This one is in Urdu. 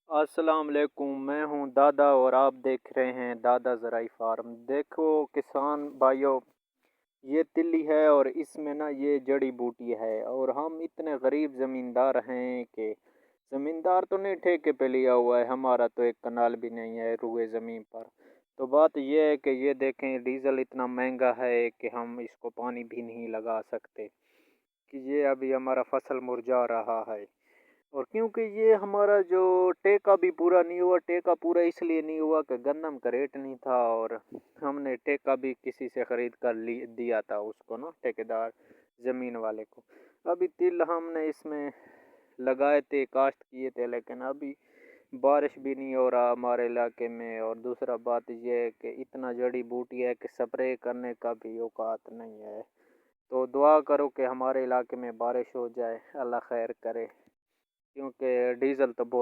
السلام علیکم، میں ہوں دادا اور آپ دیکھ رہے ہیں دادا زرعی فارم۔ دیکھو کسان بھائیوں، یہ تلی ہے اور اس میں نا یہ جڑی بوٹی ہے، اور ہم اتنے غریب زمیندار ہیں کہ زمیندار تو نہیں ٹھیکے پہ لیا ہوا ہے، ہمارا تو ایک کنال بھی نہیں ہے روئے زمین پر۔ تو بات یہ ہے کہ یہ دیکھیں ڈیزل اتنا مہنگا ہے کہ ہم اس کو پانی بھی نہیں لگا سکتے، کہ یہ ابھی ہمارا فصل مرجھا رہا ہے۔ اور کیونکہ یہ ہمارا جو ٹیکہ بھی پورا نہیں ہوا، ٹیکہ پورا اس لیے نہیں ہوا کہ گندم کا ریٹ نہیں تھا، اور ہم نے ٹیکہ بھی کسی سے خرید کر دیا تھا اس کو نا، ٹھیکیدار زمین والے کو۔ ابھی تل ہم نے اس میں لگائے تھے، کاشت کیے تھے، لیکن ابھی بارش بھی نہیں ہو رہا ہمارے علاقے میں، اور دوسرا بات یہ ہے کہ اتنا جڑی بوٹی ہے کہ سپرے کرنے کا بھی اوقات نہیں ہے۔ تو دعا کرو کہ ہمارے علاقے میں بارش ہو جائے، اللہ خیر کرے، کیونکہ ڈیزل تو بہت